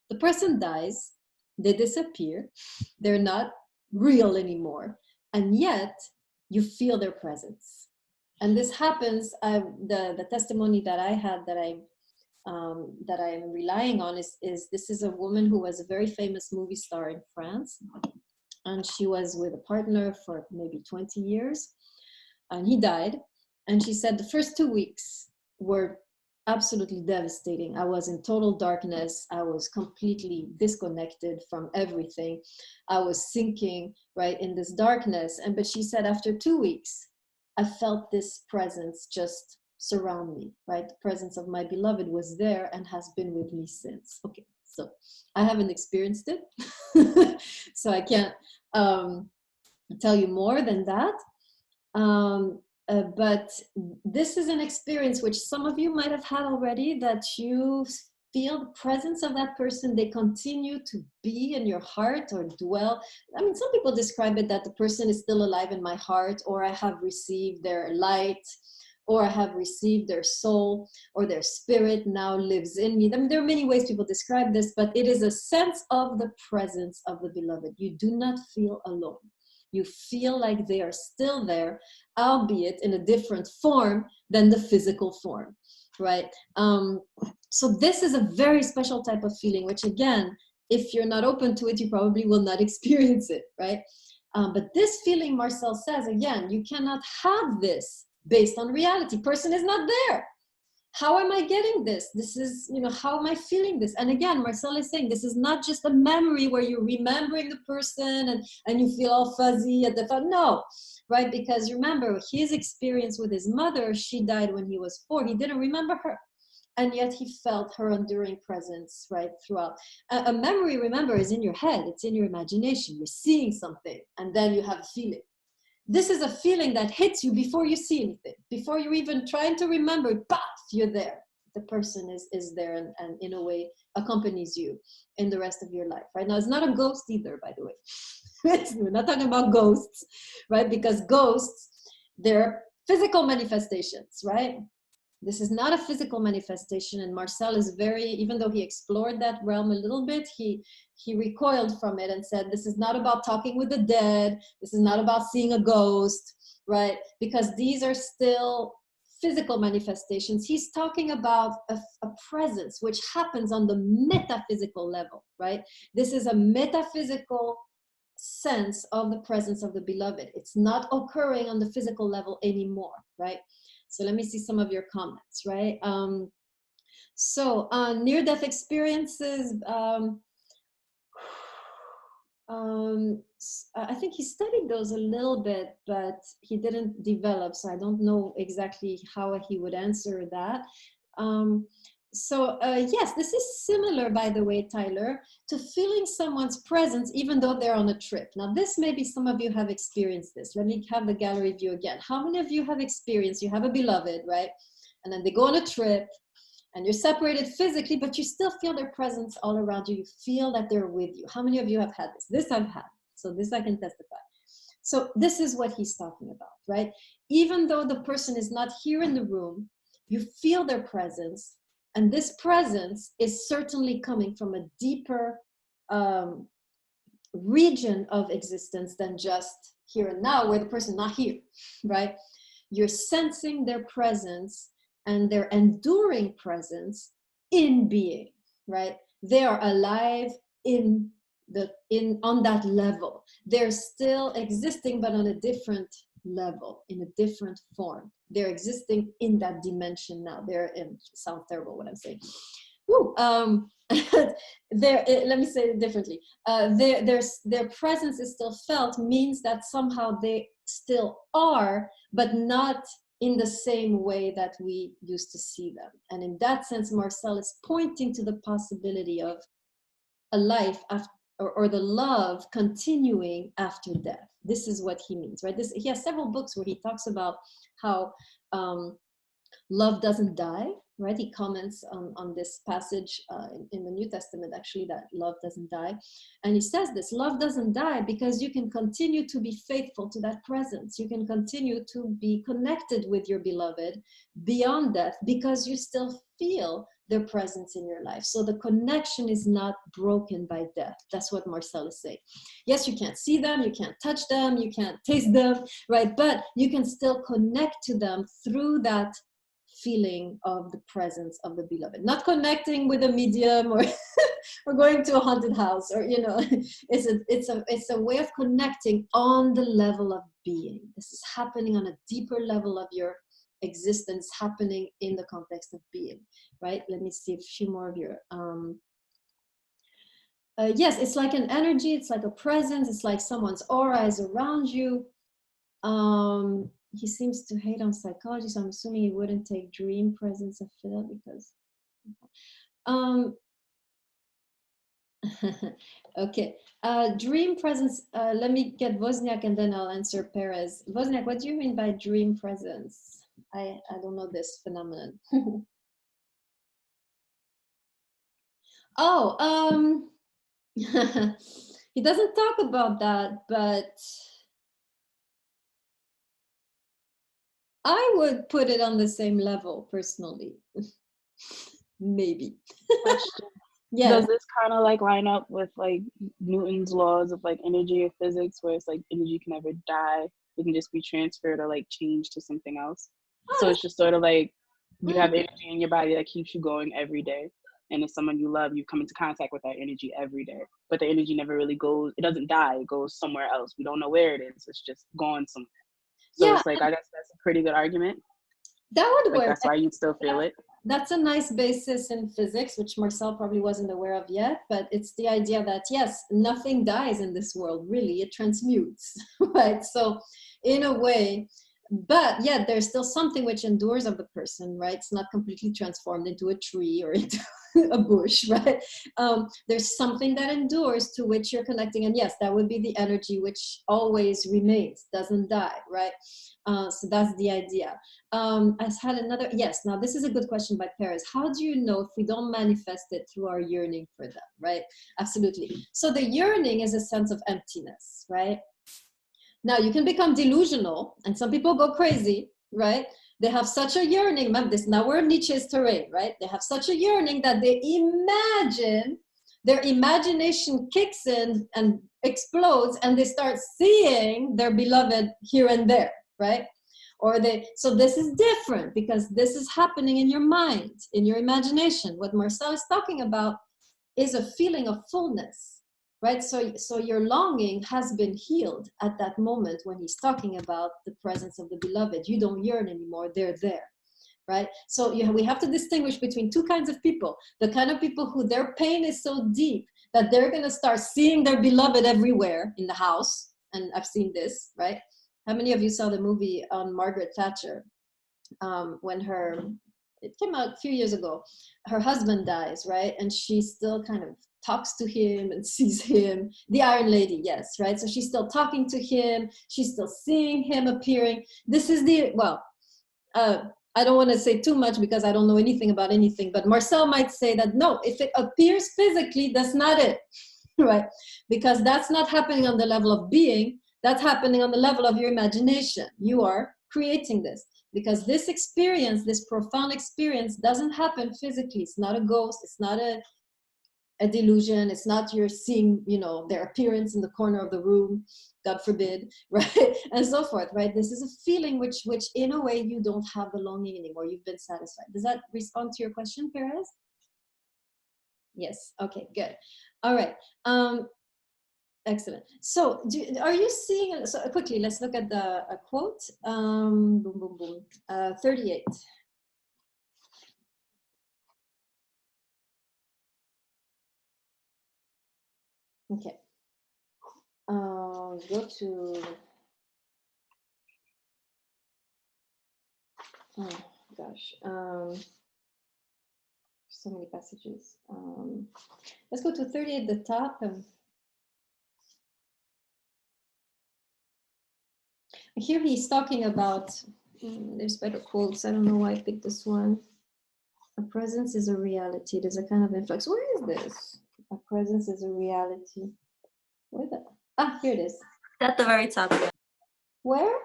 The person dies, they disappear, they're not real anymore, and yet you feel their presence. And this happens, the testimony that I had that I'm relying on is this is a woman who was a very famous movie star in France. And she was with a partner for maybe 20 years. And he died. And she said the first 2 weeks were absolutely devastating. I was in total darkness. I was completely disconnected from everything. I was sinking, right, in this darkness. But she said after 2 weeks, I felt this presence just surround me, right? The presence of my beloved was there and has been with me since. Okay. So I haven't experienced it, so I can't tell you more than that. But this is an experience which some of you might have had already, that you feel the presence of that person. They continue to be in your heart or dwell. I mean, some people describe it that the person is still alive in my heart, or I have received their light, or I have received their soul, or their spirit now lives in me. I mean, there are many ways people describe this, but it is a sense of the presence of the beloved. You do not feel alone. You feel like they are still there, albeit in a different form than the physical form, right? So this is a very special type of feeling, which again, if you're not open to it, you probably will not experience it, right? But this feeling, Marcel says, again, you cannot have this based on reality. Person is not there. How am I getting this? This is, how am I feeling this? And again, Marcel is saying this is not just a memory where you're remembering the person and you feel all fuzzy at the thought. No, right? Because remember, his experience with his mother, she died when he was 4. He didn't remember her. And yet he felt her enduring presence, right, throughout. A memory, remember, is in your head. It's in your imagination. You're seeing something, and then you have a feeling. This is a feeling that hits you before you see anything, before you're even trying to remember, paf, you're there. The person is there and in a way accompanies you in the rest of your life, right? Now, it's not a ghost either, by the way. We're not talking about ghosts, right? Because ghosts, they're physical manifestations, right? This is not a physical manifestation, and Marcel is very, even though he explored that realm a little bit, he recoiled from it and said, this is not about talking with the dead, this is not about seeing a ghost, right? Because these are still physical manifestations. He's talking about a presence which happens on the metaphysical level, right? This is a metaphysical sense of the presence of the beloved. It's not occurring on the physical level anymore, right? So let me see some of your comments, right? Near-death experiences, I think he studied those a little bit, but he didn't develop, so I don't know exactly how he would answer that. Yes, this is similar, by the way, Tyler, to feeling someone's presence even though they're on a trip. Now, this maybe some of you have experienced this. Let me have the gallery view again. How many of you have experienced, you have a beloved, right? And then they go on a trip and you're separated physically, but you still feel their presence all around you. You feel that they're with you. How many of you have had this? This I've had. So this I can testify. So this is what he's talking about, right? Even though the person is not here in the room, you feel their presence. And this presence is certainly coming from a deeper region of existence than just here and now, where the person is not here, right? You're sensing their presence and their enduring presence in being, right? They are alive on that level. They're still existing, but on a different level, in a different form. They're existing in that dimension now. Sounds terrible what I'm saying. Woo, let me say it differently. Their presence is still felt, means that somehow they still are, but not in the same way that we used to see them. And in that sense, Marcel is pointing to the possibility of a life after, or the love continuing after death. This is what he means, right? He has several books where he talks about how love doesn't die, right? He comments on this passage in the New Testament, actually, that love doesn't die. And he says this, love doesn't die because you can continue to be faithful to that presence. You can continue to be connected with your beloved beyond death because you still feel their presence in your life. So the connection is not broken by death. That's what Marcel is saying. Yes, you can't see them, you can't touch them, you can't taste them, right? But you can still connect to them through that feeling of the presence of the beloved. Not connecting with a medium or or going to a haunted house, or it's a way of connecting on the level of being. This is happening on a deeper level of your existence, happening in the context of being, right? Let me see a few more of your yes, it's like an energy, it's like a presence, it's like someone's aura is around you. He seems to hate on psychology, so I'm assuming he wouldn't take dream presence of Phil because okay, dream presence, let me get Wozniak and then I'll answer Perez. Wozniak, what do you mean by dream presence? I don't know this phenomenon. Oh, he doesn't talk about that, but I would put it on the same level personally. Maybe. Question. Yes. Does this kind of like line up with like Newton's laws of like energy or physics, where it's like energy can never die, it can just be transferred or like changed to something else? Oh, So it's just sort of like you have mm, energy in your body that keeps you going every day. And if someone you love, you come into contact with that energy every day. But the energy never really goes, it doesn't die, it goes somewhere else. We don't know where it is, it's just gone somewhere. So yeah, it's like, I guess that's a pretty good argument. that would Like, work. that's why you'd still feel it. That's a nice basis in physics, which Marcel probably wasn't aware of yet, but it's the idea that, yes, nothing dies in this world, really, it transmutes, right? So in a way, but yet there's still something which endures of the person, right? It's not completely transformed into a tree or into a bush, right? There's something that endures to which you're connecting, and yes, that would be the energy which always remains, doesn't die, right? So that's the idea. I had another, yes, now this is a good question by Paris. How do you know if we don't manifest it through our yearning for them, right? Absolutely. So the yearning is a sense of emptiness, right? Now you can become delusional, and some people go crazy, right? They have such a yearning, remember this, now we're in Nietzsche's terrain, right? They have such a yearning that they imagine, their imagination kicks in and explodes, and they start seeing their beloved here and there, right? Or they, so this is different because this is happening in your mind, in your imagination. What Marcel is talking about is a feeling of fullness, right? So your longing has been healed at that moment when he's talking about the presence of the beloved. You don't yearn anymore, they're there, right? So we have to distinguish between two kinds of people. The kind of people who their pain is so deep that they're gonna start seeing their beloved everywhere in the house, and I've seen this, right? How many of you saw the movie on Margaret Thatcher when it came out a few years ago, her husband dies, right? And she still kind of talks to him and sees him, the Iron Lady, yes, right? So she's still talking to him, she's still seeing him appearing. This is I don't want to say too much because I don't know anything about anything, but Marcel might say that no, if it appears physically, that's not it, right? Because that's not happening on the level of being, that's happening on the level of your imagination. You are creating this because this experience, this profound experience, doesn't happen physically. It's not a ghost, it's not a delusion, it's not you're seeing, their appearance in the corner of the room, God forbid, right? And so forth, right? This is a feeling which in a way you don't have the longing anymore, you've been satisfied. Does that respond to your question, Perez? Yes, okay, good. All right. Excellent. So, are you seeing? So quickly, let's look at the quote. Boom, boom, boom. 38. Okay. Go to. Oh gosh. So many passages. Let's go to 38 at the top. Here he's talking about, there's better quotes. I don't know why I picked this one. A presence is a reality. There's a kind of influx. Where is this? A presence is a reality. Where the? Here it is. At the very top. Where?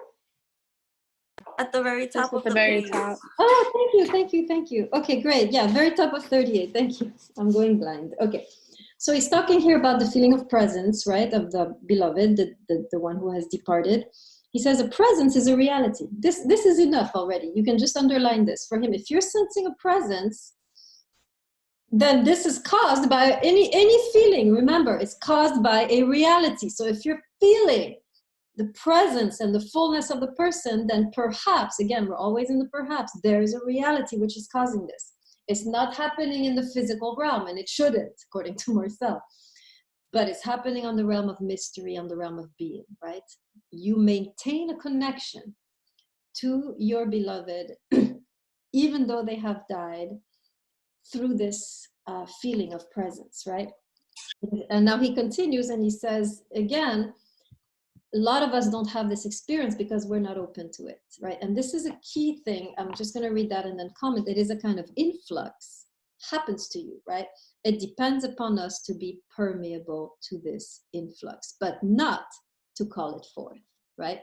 At the very top Just at of the the very page. top. Oh, thank you. Okay, great. Yeah, very top of 38. Thank you. I'm going blind. Okay. So he's talking here about the feeling of presence, right? Of the beloved, the one who has departed. He says a presence is a reality. This is enough already. You can just underline this for him. If you're sensing a presence, then this is caused by any feeling. Remember, it's caused by a reality. So if you're feeling the presence and the fullness of the person, then perhaps, again, we're always in the perhaps, there is a reality which is causing this. It's not happening in the physical realm, and it shouldn't, according to Marcel. But it's happening on the realm of mystery, on the realm of being, right? You maintain a connection to your beloved, even though they have died, through this feeling of presence, right? And now he continues and he says, again, a lot of us don't have this experience because we're not open to it, right? And this is a key thing. I'm just going to read that and then comment. It is a kind of influx, happens to you, right? It depends upon us to be permeable to this influx, but not to call it forth, right?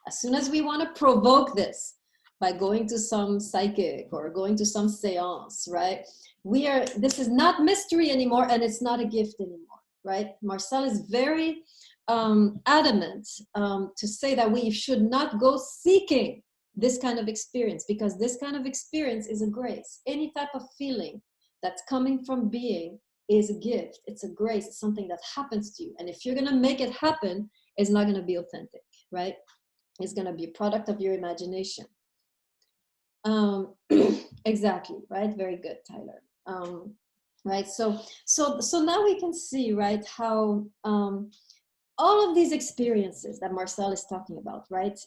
As soon as we want to provoke this by going to some psychic or going to some seance, right? This is not mystery anymore, and it's not a gift anymore, right? Marcel is very adamant to say that we should not go seeking this kind of experience, because this kind of experience is a grace. Any type of feeling that's coming from being is a gift. It's a grace. It's something that happens to you. And if you're going to make it happen, it's not going to be authentic, right? It's going to be a product of your imagination. Exactly, right? Very good, Tyler. Right. So now we can see, right, how all of these experiences that Marcel is talking about, right?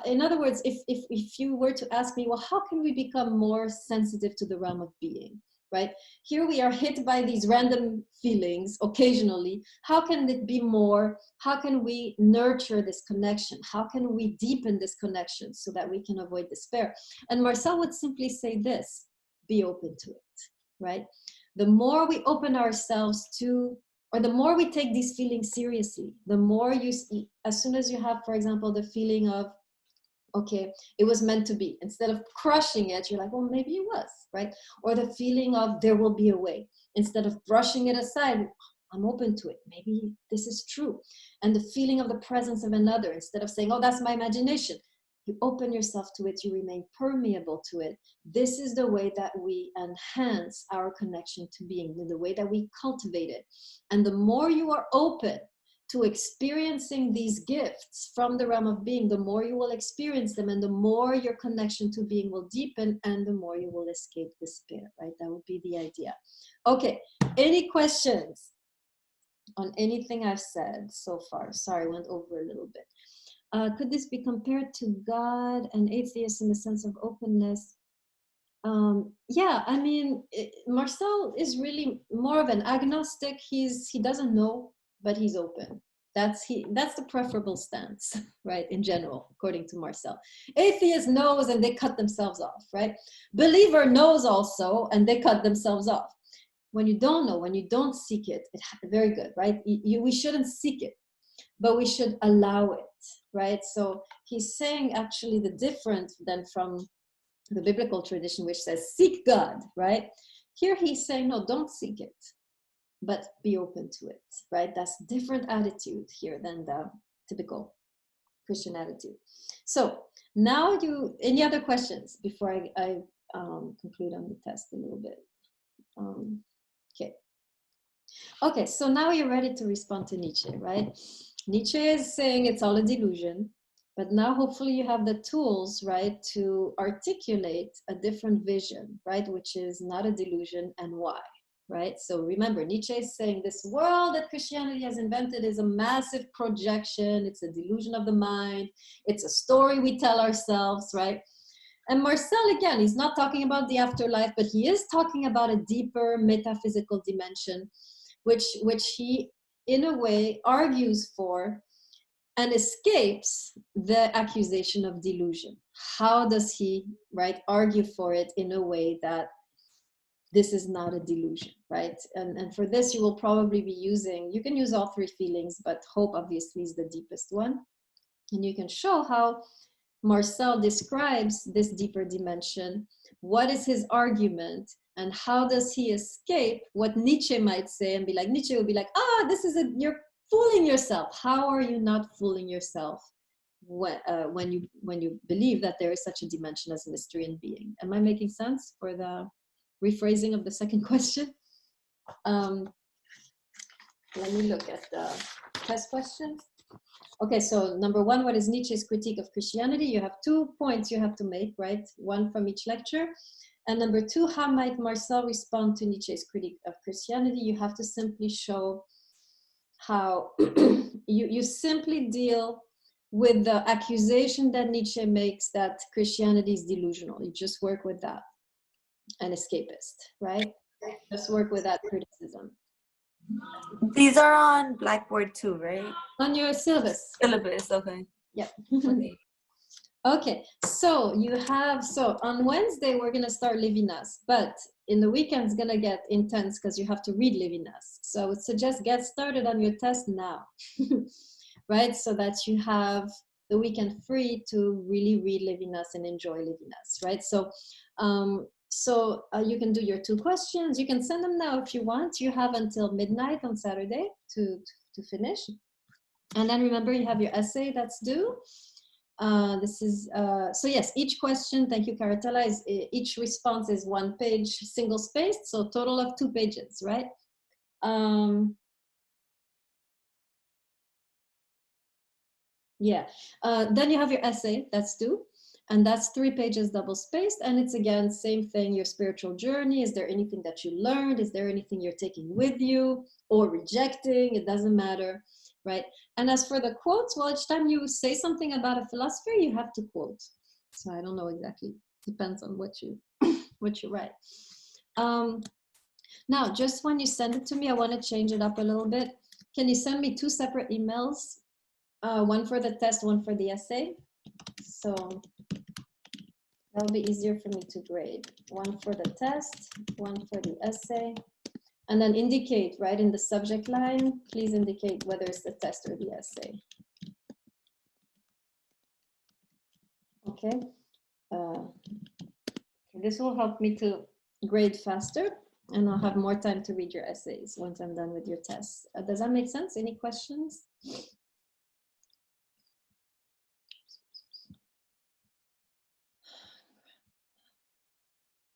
In other words, if you were to ask me, well, how can we become more sensitive to the realm of being, right? Here we are hit by these random feelings occasionally. How can it be more? How can we nurture this connection? How can we deepen this connection so that we can avoid despair? And Marcel would simply say this: be open to it, right? The more we open ourselves to, or the more we take these feelings seriously, the more you see, as soon as you have, for example, the feeling of, okay, it was meant to be, instead of crushing it, you're like, well, maybe it was, right? Or the feeling of there will be a way, instead of brushing it aside, I'm open to it, maybe this is true. And the feeling of the presence of another, instead of saying, oh, that's my imagination, you open yourself to it, you remain permeable to it. This is the way that we enhance our connection to being, the way that we cultivate it. And the more you are open to experiencing these gifts from the realm of being, the more you will experience them, and the more your connection to being will deepen, and the more you will escape despair, right? That would be the idea. Okay, any questions on anything I've said so far? Sorry, I went over a little bit. Could this be compared to God and atheists in the sense of openness? Yeah, I mean, Marcel is really more of an agnostic. He doesn't know, but he's open. That's the preferable stance, right? In general, according to Marcel. Atheist knows and they cut themselves off, right? Believer knows also and they cut themselves off. When you don't know, when you don't seek it, very good, right? We shouldn't seek it, but we should allow it, right? So he's saying actually the difference then from the biblical tradition, which says seek God, right? Here he's saying, no, don't seek it, but be open to it, right? That's different attitude here than the typical Christian attitude. So now any other questions before I conclude on the test a little bit? Okay, so now you're ready to respond to Nietzsche, right? Nietzsche is saying it's all a delusion, but now hopefully you have the tools, right, to articulate a different vision, right, which is not a delusion and why, right? So remember, Nietzsche is saying this world that Christianity has invented is a massive projection. It's a delusion of the mind. It's a story we tell ourselves, right? And Marcel, again, he's not talking about the afterlife, but he is talking about a deeper metaphysical dimension, which he, in a way, argues for and escapes the accusation of delusion. How does he, right, argue for it in a way that this is not a delusion, right? And for this, you will probably be you can use all three feelings, but hope obviously is the deepest one. And you can show how Marcel describes this deeper dimension. What is his argument? And how does he escape what Nietzsche might say and be like, Nietzsche would be like, you're fooling yourself. How are you not fooling yourself when you believe that there is such a dimension as mystery and being? Am I making sense for the rephrasing of the second question? Let me look at the test question. Okay, so number one, what is Nietzsche's critique of Christianity? You have 2 points you have to make, right? One from each lecture. And number two, how might Marcel respond to Nietzsche's critique of Christianity? You have to simply show how you simply deal with the accusation that Nietzsche makes that Christianity is delusional. You just work with that. An escapist, right? Just work with that criticism. These are on Blackboard too, right? On your syllabus. Syllabus, okay. Yeah. Okay. Okay, so on Wednesday we're gonna start Levinas, but in the weekend it's gonna get intense because you have to read Levinas. So I would suggest get started on your test now, right? So that you have the weekend free to really read Levinas and enjoy Levinas, right? So you can do your 2 questions. You can send them now if you want. You have until midnight on Saturday to finish. And then remember, you have your essay that's due. So yes, each question, thank you, Caratella, each response is 1 page, single spaced, so total of 2 pages, right? Yeah, then you have your essay that's due, and that's 3 pages double spaced, and it's again, same thing, your spiritual journey. Is there anything that you learned? Is there anything you're taking with you or rejecting? It doesn't matter, right? And as for the quotes, well, each time you say something about a philosopher, you have to quote. So I don't know exactly, depends on what you what you write. Now, just when you send it to me, I want to change it up a little bit. Can you send me 2 separate emails? One for the test, one for the essay. So that'll be easier for me to grade. One for the test, one for the essay. And then indicate, right, in the subject line, please indicate whether it's the test or the essay. Okay. This will help me to grade faster, and I'll have more time to read your essays once I'm done with your tests. Does that make sense? Any questions?